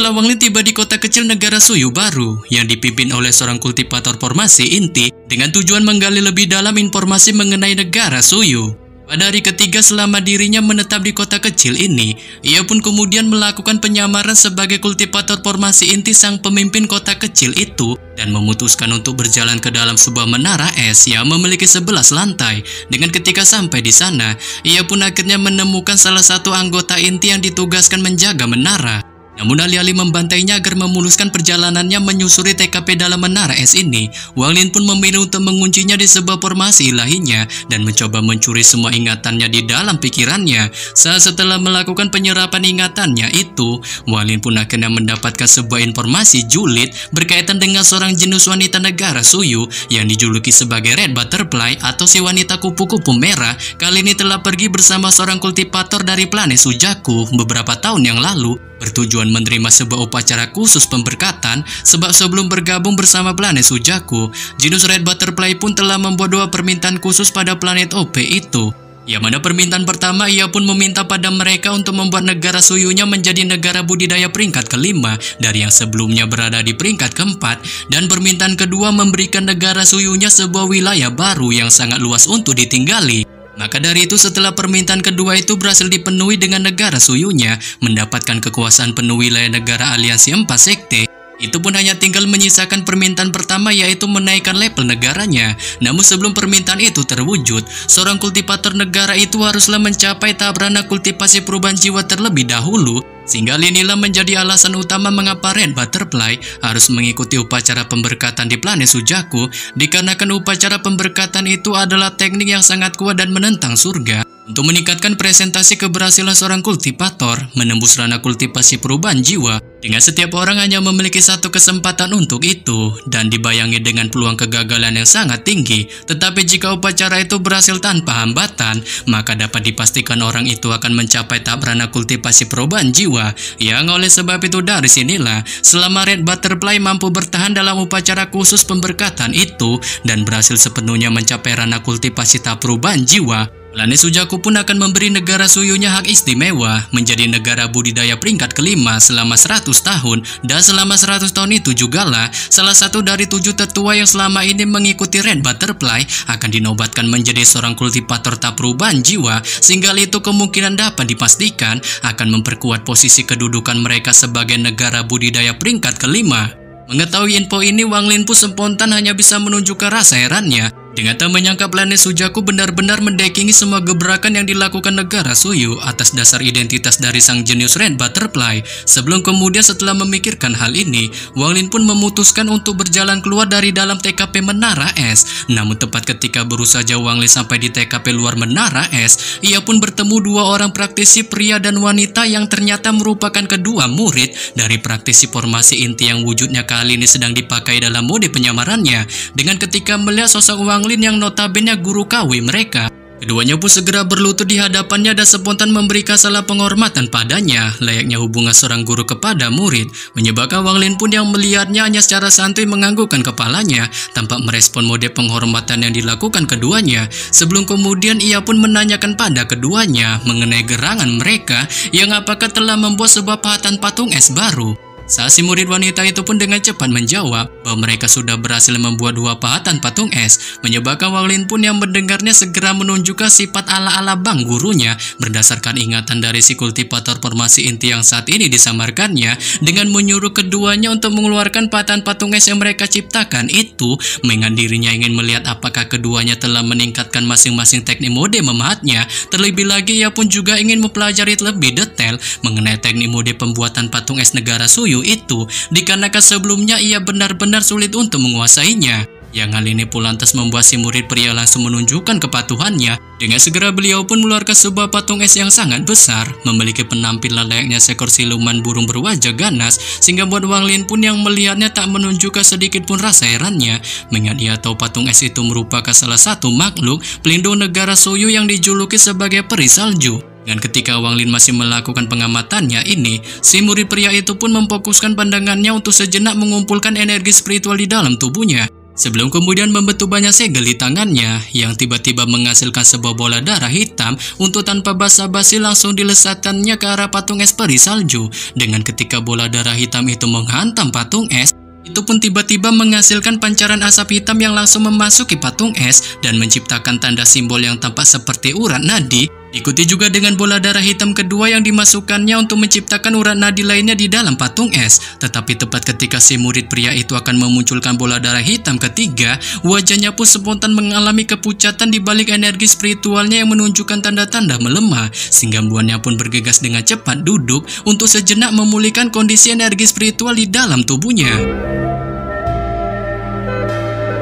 setelah Wang Lin tiba di kota kecil negara Suyu baru yang dipimpin oleh seorang kultivator formasi inti dengan tujuan menggali lebih dalam informasi mengenai negara Suyu. Pada hari ketiga selama dirinya menetap di kota kecil ini, ia pun kemudian melakukan penyamaran sebagai kultivator formasi inti sang pemimpin kota kecil itu dan memutuskan untuk berjalan ke dalam sebuah menara es yang memiliki 11 lantai. Dengan ketika sampai di sana, ia pun akhirnya menemukan salah satu anggota inti yang ditugaskan menjaga menara. Namun alih-alih membantainya agar memuluskan perjalanannya menyusuri TKP dalam menara es ini, Wang Lin pun memilih untuk menguncinya di sebuah formasi ilahinya dan mencoba mencuri semua ingatannya di dalam pikirannya. Setelah melakukan penyerapan ingatannya itu, Wang Lin pun akhirnya mendapatkan sebuah informasi julid berkaitan dengan seorang jenius wanita negara Suyu yang dijuluki sebagai Red Butterfly atau si wanita kupu-kupu merah. Kali ini telah pergi bersama seorang kultivator dari planet Sujaku beberapa tahun yang lalu, bertujuan menerima sebuah upacara khusus pemberkatan. Sebab sebelum bergabung bersama planet Sujaku, jenius Red Butterfly pun telah membuat 2 permintaan khusus pada planet OP itu. Yang mana permintaan pertama, ia pun meminta pada mereka untuk membuat negara Suyunya menjadi negara budidaya peringkat kelima dari yang sebelumnya berada di peringkat keempat. Dan permintaan kedua, memberikan negara Suyunya sebuah wilayah baru yang sangat luas untuk ditinggali. Maka dari itu setelah permintaan kedua itu berhasil dipenuhi dengan negara Suyunya mendapatkan kekuasaan penuh wilayah negara aliansi 4 sekte, itu pun hanya tinggal menyisakan permintaan pertama, yaitu menaikkan level negaranya. Namun sebelum permintaan itu terwujud, seorang kultivator negara itu haruslah mencapai tahap ranah kultivasi perubahan jiwa terlebih dahulu. Sehingga inilah menjadi alasan utama mengapa Red Butterfly harus mengikuti upacara pemberkatan di planet Sujaku, dikarenakan upacara pemberkatan itu adalah teknik yang sangat kuat dan menentang surga. Untuk meningkatkan presentasi keberhasilan seorang kultivator menembus ranah kultivasi perubahan jiwa, dengan setiap orang hanya memiliki satu kesempatan untuk itu dan dibayangi dengan peluang kegagalan yang sangat tinggi. Tetapi jika upacara itu berhasil tanpa hambatan, maka dapat dipastikan orang itu akan mencapai tahap ranah kultivasi perubahan jiwa. Yang oleh sebab itu dari sinilah selama Red Butterfly mampu bertahan dalam upacara khusus pemberkatan itu dan berhasil sepenuhnya mencapai ranah kultivasi tahap perubahan jiwa, planet Sujaku pun akan memberi negara Suyunya hak istimewa menjadi negara budidaya peringkat kelima selama 100 tahun. Dan selama 100 tahun itu jugalah salah satu dari 7 tetua yang selama ini mengikuti Red Butterfly akan dinobatkan menjadi seorang kultivator tahap perubahan jiwa, sehingga itu kemungkinan dapat dipastikan akan memperkuat posisi kedudukan mereka sebagai negara budidaya peringkat kelima. Mengetahui info ini, Wang Lin pun spontan hanya bisa menunjukkan rasa herannya. Dengan tak menyangka planet Sujaku benar-benar mendekingi semua gebrakan yang dilakukan negara Suyu atas dasar identitas dari sang jenius Red Butterfly. Sebelum kemudian setelah memikirkan hal ini, Wang Lin pun memutuskan untuk berjalan keluar dari dalam TKP Menara Es. Namun tepat ketika baru saja Wang Lin sampai di TKP luar Menara Es, ia pun bertemu 2 orang praktisi pria dan wanita yang ternyata merupakan kedua murid dari praktisi formasi inti yang wujudnya kali ini sedang dipakai dalam mode penyamarannya. Dengan ketika melihat sosok Wang Lin yang notabene guru KW mereka, keduanya pun segera berlutut di hadapannya dan spontan memberikan salam penghormatan padanya, layaknya hubungan seorang guru kepada murid. Menyebabkan Wang Lin pun yang melihatnya hanya secara santai menganggukkan kepalanya tanpa merespon mode penghormatan yang dilakukan keduanya. Sebelum kemudian ia pun menanyakan pada keduanya mengenai gerangan mereka yang apakah telah membuat sebuah pahatan patung es baru. Saat si murid wanita itu pun dengan cepat menjawab bahwa mereka sudah berhasil membuat 2 pahatan patung es, menyebabkan Wang Lin pun yang mendengarnya segera menunjukkan sifat ala-ala bang gurunya berdasarkan ingatan dari si kultivator formasi inti yang saat ini disamarkannya, dengan menyuruh keduanya untuk mengeluarkan pahatan patung es yang mereka ciptakan itu, mengingat dirinya ingin melihat apakah keduanya telah meningkatkan masing-masing teknik mode memahatnya. Terlebih lagi ia pun juga ingin mempelajari lebih detail mengenai teknik mode pembuatan patung es negara Suyu itu, dikarenakan sebelumnya ia benar-benar sulit untuk menguasainya. Yang hal ini pun lantas membuat si murid pria langsung menunjukkan kepatuhannya. Dengan segera beliau pun mengeluarkan sebuah patung es yang sangat besar, memiliki penampilan layaknya seekor siluman burung berwajah ganas, sehingga buat Wang Lin pun yang melihatnya tak menunjukkan sedikit pun rasa herannya, mengingat ia tahu patung es itu merupakan salah satu makhluk pelindung negara Suyu yang dijuluki sebagai peri salju. Dan ketika Wang Lin masih melakukan pengamatannya ini, si murid pria itu pun memfokuskan pandangannya untuk sejenak mengumpulkan energi spiritual di dalam tubuhnya. Sebelum kemudian membentuk banyak segel di tangannya yang tiba-tiba menghasilkan sebuah bola darah hitam untuk tanpa basa-basi langsung dilesatkannya ke arah patung es peri salju. Dengan ketika bola darah hitam itu menghantam patung es, itu pun tiba-tiba menghasilkan pancaran asap hitam yang langsung memasuki patung es dan menciptakan tanda simbol yang tampak seperti urat nadi. Diikuti juga dengan bola darah hitam kedua yang dimasukkannya untuk menciptakan urat nadi lainnya di dalam patung es. Tetapi tepat ketika si murid pria itu akan memunculkan bola darah hitam ketiga, wajahnya pun spontan mengalami kepucatan di balik energi spiritualnya yang menunjukkan tanda-tanda melemah, sehingga mbuannya pun bergegas dengan cepat duduk untuk sejenak memulihkan kondisi energi spiritual di dalam tubuhnya.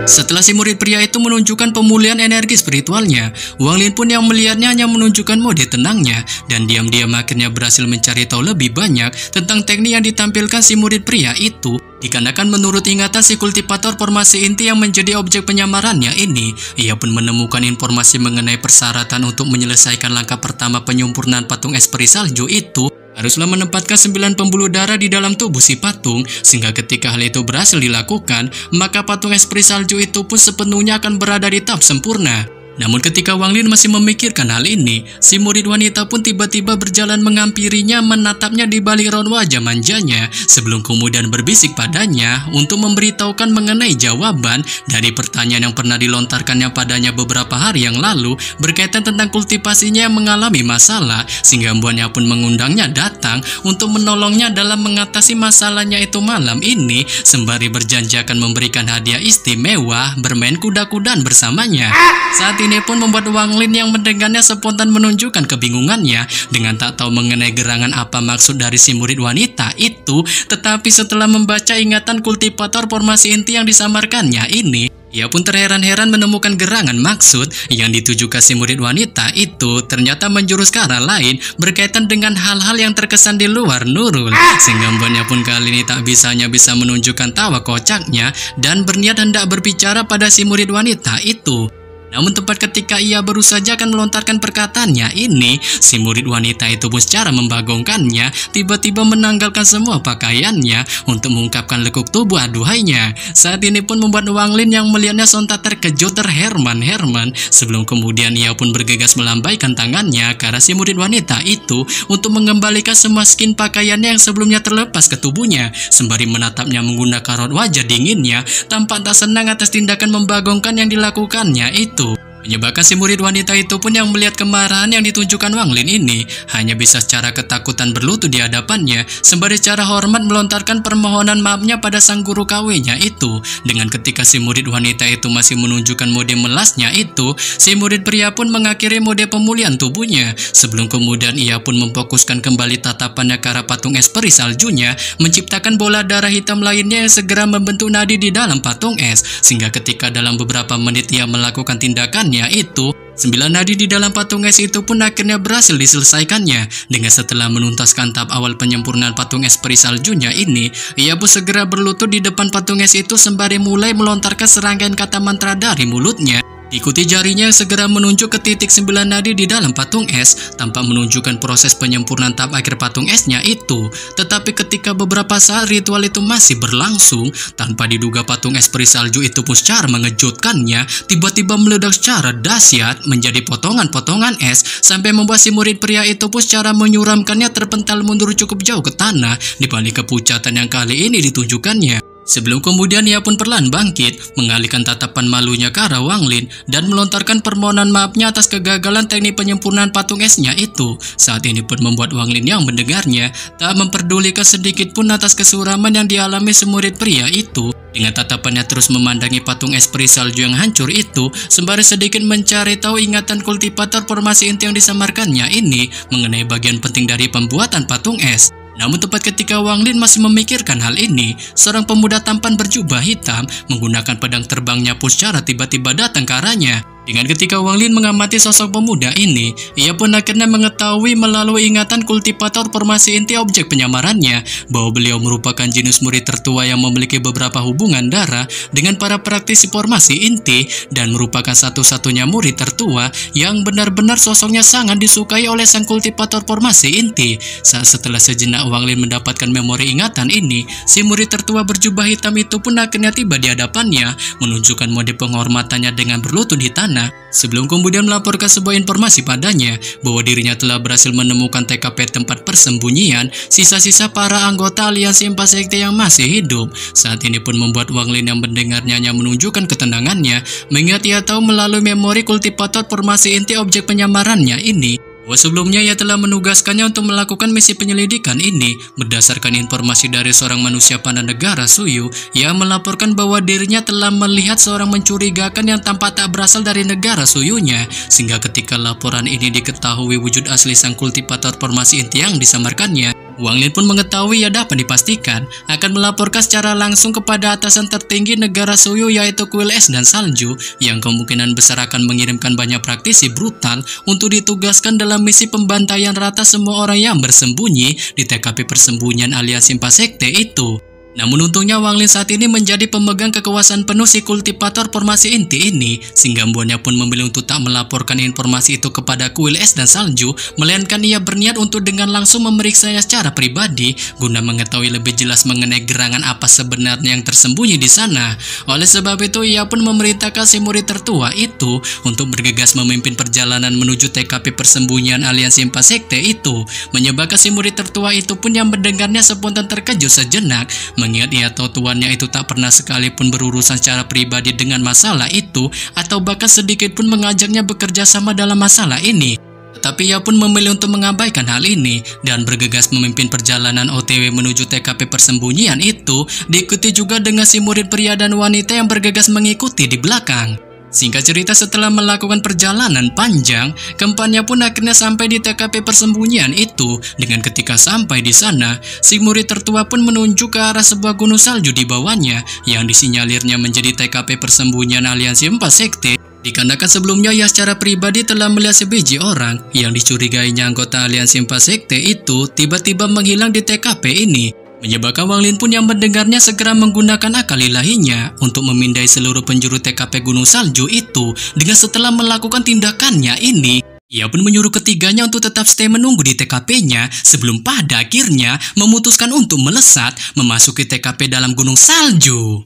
Setelah si murid pria itu menunjukkan pemulihan energi spiritualnya, Wang Lin pun yang melihatnya hanya menunjukkan mode tenangnya dan diam-diam akhirnya berhasil mencari tahu lebih banyak tentang teknik yang ditampilkan si murid pria itu. Dikarenakan menurut ingatan si kultivator formasi inti yang menjadi objek penyamarannya ini, ia pun menemukan informasi mengenai persyaratan untuk menyelesaikan langkah pertama penyempurnaan patung es peri salju itu. Haruslah menempatkan 9 pembuluh darah di dalam tubuh si patung, sehingga ketika hal itu berhasil dilakukan, maka patung es peri salju itu pun sepenuhnya akan berada di tahap sempurna. Namun ketika Wang Lin masih memikirkan hal ini, si murid wanita pun tiba-tiba berjalan menghampirinya, menatapnya di balik raut wajah manjanya, sebelum kemudian berbisik padanya untuk memberitahukan mengenai jawaban dari pertanyaan yang pernah dilontarkannya padanya beberapa hari yang lalu berkaitan tentang kultivasinya yang mengalami masalah, sehingga mbuannya pun mengundangnya datang untuk menolongnya dalam mengatasi masalahnya itu malam ini, sembari berjanji akan memberikan hadiah istimewa bermain kuda-kudaan bersamanya. Saat ini pun membuat Wang Lin yang mendengarnya spontan menunjukkan kebingungannya dengan tak tahu mengenai gerangan apa maksud dari si murid wanita itu. Tetapi setelah membaca ingatan kultivator formasi inti yang disamarkannya ini, ia pun terheran-heran menemukan gerangan maksud yang dituju ke si murid wanita itu ternyata menjurus ke arah lain berkaitan dengan hal-hal yang terkesan di luar nurul, sehingga mbaknya pun kali ini tak bisa menunjukkan tawa kocaknya dan berniat hendak berbicara pada si murid wanita itu. Namun tepat ketika ia baru saja akan melontarkan perkataannya ini, si murid wanita itu pun secara membagongkannya tiba-tiba menanggalkan semua pakaiannya untuk mengungkapkan lekuk tubuh aduhainya. Saat ini pun membuat Wang Lin yang melihatnya sontak terkejut terherman-herman, sebelum kemudian ia pun bergegas melambaikan tangannya ke arah si murid wanita itu untuk mengembalikan semua skin pakaiannya yang sebelumnya terlepas ke tubuhnya, sembari menatapnya menggunakan raut wajah dinginnya tampak tak senang atas tindakan membagongkan yang dilakukannya itu. Menyebabkan si murid wanita itu pun yang melihat kemarahan yang ditunjukkan Wang Lin ini hanya bisa secara ketakutan berlutut di hadapannya, sembari secara hormat melontarkan permohonan maafnya pada sang guru KW-nya itu. Dengan ketika si murid wanita itu masih menunjukkan mode melasnya itu, si murid pria pun mengakhiri mode pemulihan tubuhnya, sebelum kemudian ia pun memfokuskan kembali tatapannya ke arah patung es peri saljunya, menciptakan bola darah hitam lainnya yang segera membentuk nadi di dalam patung es, sehingga ketika dalam beberapa menit ia melakukan tindakan itu, 9 nadi di dalam patung es itu pun akhirnya berhasil diselesaikannya. Dengan setelah menuntaskan tahap awal penyempurnaan patung es peri saljunya ini, ia pun segera berlutut di depan patung es itu sembari mulai melontarkan serangkaian kata mantra dari mulutnya. Diikuti jarinya yang segera menunjuk ke titik 9 nadi di dalam patung es, tanpa menunjukkan proses penyempurnaan tahap akhir patung esnya itu. Tetapi ketika beberapa saat ritual itu masih berlangsung, tanpa diduga patung es peri salju itu pun secara mengejutkannya tiba-tiba meledak secara dahsyat menjadi potongan-potongan es, sampai membuat si murid pria itu pun secara menyuramkannya terpental mundur cukup jauh ke tanah di balik kepucatan yang kali ini ditunjukkannya. Sebelum kemudian ia pun perlahan bangkit, mengalihkan tatapan malunya ke arah Wang Lin dan melontarkan permohonan maafnya atas kegagalan teknik penyempurnaan patung esnya itu. Saat ini pun membuat Wang Lin yang mendengarnya tak memperdulikan sedikit pun atas kesuraman yang dialami si murid pria itu. Dengan tatapannya terus memandangi patung es peri salju yang hancur itu, sembari sedikit mencari tahu ingatan kultivator formasi inti yang disamarkannya ini mengenai bagian penting dari pembuatan patung es. Namun tepat ketika Wang Lin masih memikirkan hal ini, seorang pemuda tampan berjubah hitam menggunakan pedang terbangnya pun secara tiba-tiba datang ke arahnya. Dengan ketika Wang Lin mengamati sosok pemuda ini, ia pun akhirnya mengetahui melalui ingatan kultivator formasi inti objek penyamarannya bahwa beliau merupakan jenius murid tertua yang memiliki beberapa hubungan darah dengan para praktisi formasi inti dan merupakan satu-satunya murid tertua yang benar-benar sosoknya sangat disukai oleh sang kultivator formasi inti. Setelah sejenak Wang Lin mendapatkan memori ingatan ini, si murid tertua berjubah hitam itu pun akhirnya tiba di hadapannya, menunjukkan mode penghormatannya dengan berlutut di tanah. Sebelum kemudian melaporkan sebuah informasi padanya bahwa dirinya telah berhasil menemukan TKP tempat persembunyian sisa-sisa para anggota aliansi Empat Sekte yang masih hidup. Saat ini pun membuat Wang Lin yang mendengarnya hanya menunjukkan ketenangannya, mengingat ia tahu melalui memori kultivator formasi inti objek penyamarannya ini bahwa sebelumnya ia telah menugaskannya untuk melakukan misi penyelidikan ini. Berdasarkan informasi dari seorang manusia panah negara Suyu yang melaporkan bahwa dirinya telah melihat seorang mencurigakan yang tampak tak berasal dari negara Suyunya, sehingga ketika laporan ini diketahui wujud asli sang kultivator formasi inti yang disamarkannya, Wang Lin pun mengetahui ia dapat dipastikan akan melaporkan secara langsung kepada atasan tertinggi negara Suyu yaitu kuil es dan salju yang kemungkinan besar akan mengirimkan banyak praktisi brutal untuk ditugaskan dalam misi pembantaian rata semua orang yang bersembunyi di TKP persembunyian aliansi Empat Sekte itu. Namun untungnya Wang Lin saat ini menjadi pemegang kekuasaan penuh si kultivator formasi inti ini, sehingga membuatnya pun memilih untuk tak melaporkan informasi itu kepada kuil es dan salju, melainkan ia berniat untuk dengan langsung memeriksanya secara pribadi guna mengetahui lebih jelas mengenai gerangan apa sebenarnya yang tersembunyi di sana. Oleh sebab itu ia pun memerintahkan si murid tertua itu untuk bergegas memimpin perjalanan menuju TKP persembunyian aliansi Empat Sekte itu, menyebabkan si murid tertua itu pun yang mendengarnya spontan terkejut sejenak, mengingat ia tahu tuannya itu tak pernah sekalipun berurusan secara pribadi dengan masalah itu atau bahkan sedikit pun mengajaknya bekerja sama dalam masalah ini. Tetapi ia pun memilih untuk mengabaikan hal ini dan bergegas memimpin perjalanan OTW menuju TKP persembunyian itu, diikuti juga dengan si murid pria dan wanita yang bergegas mengikuti di belakang. Singkat cerita, setelah melakukan perjalanan panjang, keempatnya pun akhirnya sampai di TKP persembunyian itu. Dengan ketika sampai di sana, si murid tertua pun menunjuk ke arah sebuah gunung salju di bawahnya yang disinyalirnya menjadi TKP persembunyian aliansi Empat Sekte. Dikarenakan sebelumnya ia secara pribadi telah melihat sebiji orang yang dicurigainya anggota aliansi Empat Sekte itu tiba-tiba menghilang di TKP ini, menyebabkan Wang Lin pun yang mendengarnya segera menggunakan akal ilahinya untuk memindai seluruh penjuru TKP Gunung Salju itu. Dengan setelah melakukan tindakannya ini, ia pun menyuruh ketiganya untuk tetap stay menunggu di TKP-nya sebelum pada akhirnya memutuskan untuk melesat memasuki TKP dalam Gunung Salju.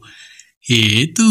Itu.